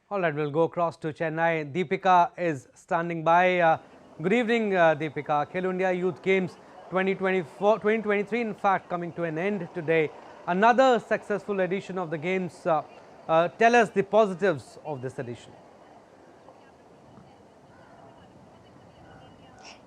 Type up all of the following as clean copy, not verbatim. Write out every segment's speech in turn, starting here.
All right, we'll go across to Chennai. Dipika is standing by. Good evening, Dipika. Khelo India Youth Games 2023, in fact, coming to an end today. Another successful edition of the Games. Tell us the positives of this edition.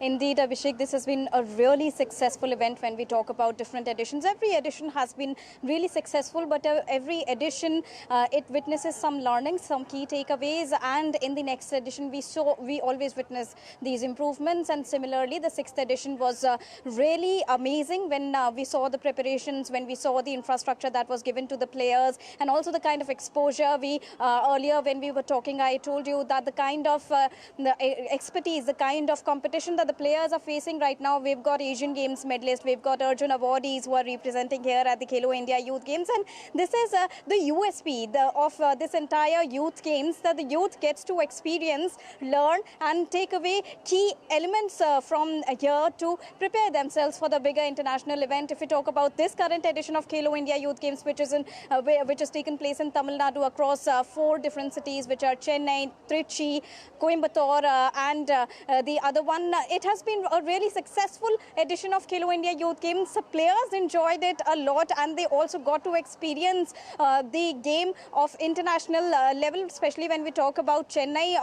Indeed, Abhishek, this has been a really successful event when we talk about different editions. Every edition has been really successful, but every edition, it witnesses some learnings, some key takeaways, and in the next edition, we always witness these improvements. And similarly, the sixth edition was really amazing when we saw the preparations, when we saw the infrastructure that was given to the players, and also the kind of exposure. We earlier, when we were talking, I told you that the kind of the expertise, the kind of competition that the players are facing right now. We've got Asian Games medalists, we've got Arjun awardees who are representing here at the Khelo India Youth Games, and this is the USP of this entire Youth Games, that the youth gets to experience, learn and take away key elements from here to prepare themselves for the bigger international event. If we talk about this current edition of Khelo India Youth Games, which has taken place in Tamil Nadu across 4 different cities, which are Chennai, Trichy, Coimbatore, and the other one, it has been a really successful edition of Khelo India Youth Games. The players enjoyed it a lot, and they also got to experience the game of international level, especially when we talk about Chennai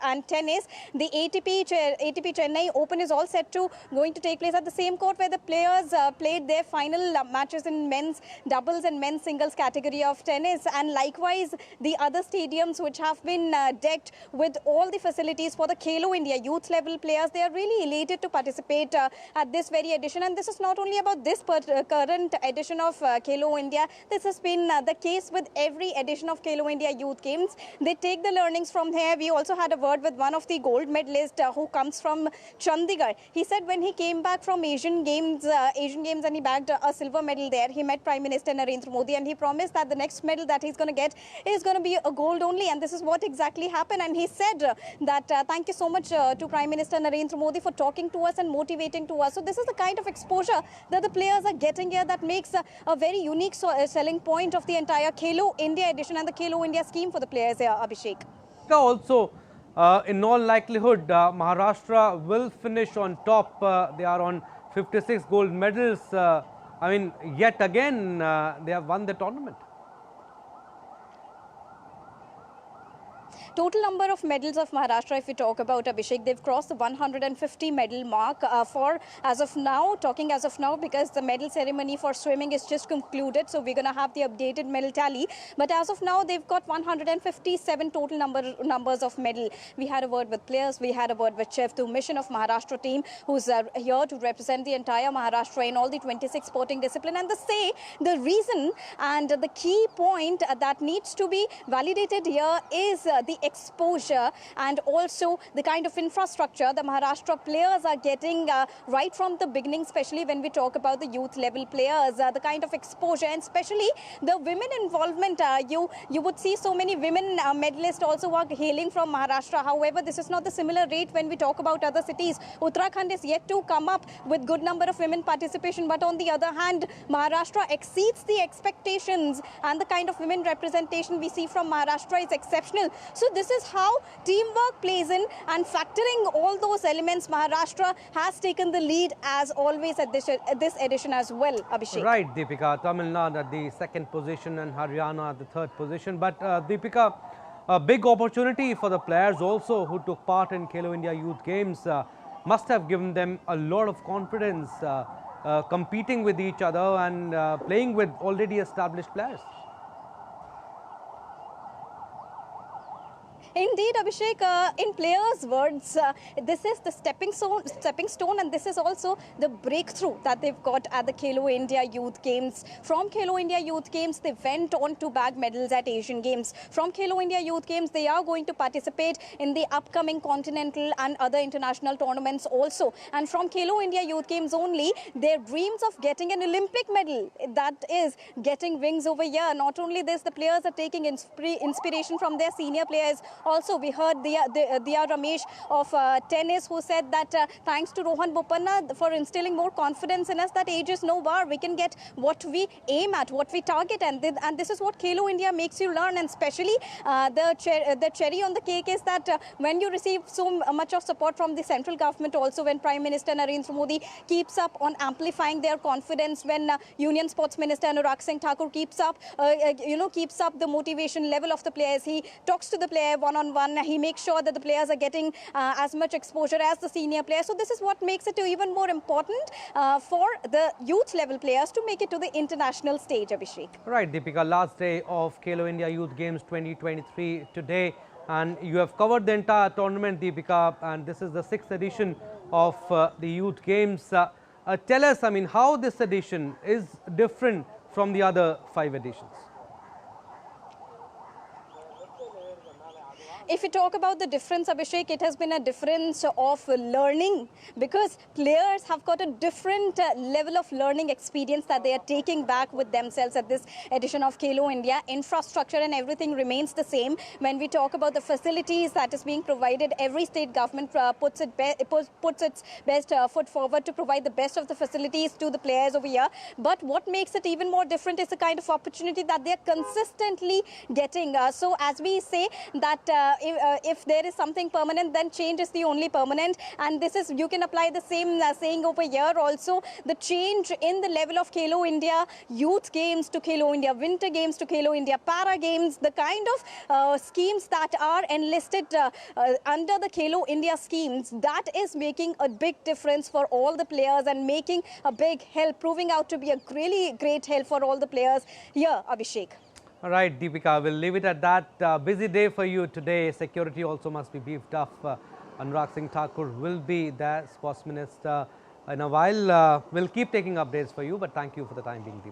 and tennis. The ATP Chennai Open is all set to going to take place at the same court where the players played their final matches in men's doubles and men's singles category of tennis, and likewise the other stadiums which have been decked with all the facilities for the Khelo India youth level players. They are really elated to participate at this very edition, and this is not only about this current edition of Khelo India. This has been the case with every edition of Khelo India Youth Games. They take the learnings from here. We also had a word with one of the gold medalists who comes from Chandigarh. He said when he came back from Asian Games and he bagged a silver medal there, he met Prime Minister Narendra Modi, and he promised that the next medal that he's going to get is going to be a gold only, and this is what exactly happened. And he said that thank you so much to Prime Minister Narendra Modi for talking to us and motivating to us. So this is the kind of exposure that the players are getting here that makes a very unique selling point of the entire Khelo India edition and the Khelo India scheme for the players here, Abhishek. Also, in all likelihood, Maharashtra will finish on top. They are on 56 gold medals. I mean, yet again, they have won the tournament. Total number of medals of Maharashtra, if we talk about, Abhishek, they've crossed the 150 medal mark for as of now, because the medal ceremony for swimming is just concluded. So we're going to have the updated medal tally. But as of now, they've got 157 total numbers of medal. We had a word with players. We had a word with Chef to Mission of Maharashtra team, who's here to represent the entire Maharashtra in all the 26 sporting discipline. And they say the reason and the key point that needs to be validated here is the exposure and also the kind of infrastructure the Maharashtra players are getting right from the beginning, especially when we talk about the youth level players, the kind of exposure and especially the women involvement. You would see so many women medalists also are hailing from Maharashtra. However, this is not the similar rate when we talk about other cities. Uttarakhand is yet to come up with good number of women participation, but on the other hand, Maharashtra exceeds the expectations, and the kind of women representation we see from Maharashtra is exceptional. So this is how teamwork plays in, and factoring all those elements, Maharashtra has taken the lead as always at this edition as well, Abhishek. Right, Dipika. Tamil Nadu at the 2nd position and Haryana at the 3rd position. But Dipika, a big opportunity for the players also who took part in Khelo India Youth Games must have given them a lot of confidence competing with each other and playing with already established players. Indeed, Abhishek, in players' words, this is the stepping stone, and this is also the breakthrough that they've got at the Khelo India Youth Games. From Khelo India Youth Games, they went on to bag medals at Asian Games. From Khelo India Youth Games, they are going to participate in the upcoming continental and other international tournaments also. And from Khelo India Youth Games only, their dreams of getting an Olympic medal, that is getting wings over here. Not only this, the players are taking inspiration from their senior players Also, we heard Diya Ramesh of tennis, who said that thanks to Rohan Bopanna for instilling more confidence in us, that age is no bar. We can get what we aim at, what we target, and this is what Khelo India makes you learn. And especially the cherry on the cake is that when you receive so much of support from the central government, also when Prime Minister Narendra Modi keeps up on amplifying their confidence, when Union Sports Minister Anurag Singh Thakur keeps up the motivation level of the players. He talks to the player one-on-one. He makes sure that the players are getting as much exposure as the senior players. So this is what makes it even more important for the youth level players to make it to the international stage, Abhishek. Right, Deepika, last day of Khelo India Youth Games 2023 today, and you have covered the entire tournament, Deepika, and this is the 6th edition of the Youth Games. Tell us, I mean, how this edition is different from the other 5 editions. If you talk about the difference, Abhishek, it has been a difference of learning, because players have got a different level of learning experience that they are taking back with themselves at this edition of Khelo India. Infrastructure and everything remains the same. When we talk about the facilities that is being provided, every state government puts its best foot forward to provide the best of the facilities to the players over here. But what makes it even more different is the kind of opportunity that they are consistently getting. So as we say that if there is something permanent, then change is the only permanent. And this is, you can apply the same saying over here also. The change in the level of Khelo India Youth Games to Khelo India Winter Games to Khelo India Para Games, the kind of schemes that are enlisted under the Khelo India schemes, that is making a big difference for all the players and making a big help, proving out to be a really great help for all the players here, Abhishek. All right, Deepika, we'll leave it at that. Busy day for you today. Security also must be beefed up. Anurag Singh Thakur will be the sports minister in a while. We'll keep taking updates for you, but thank you for the time being, Deepika.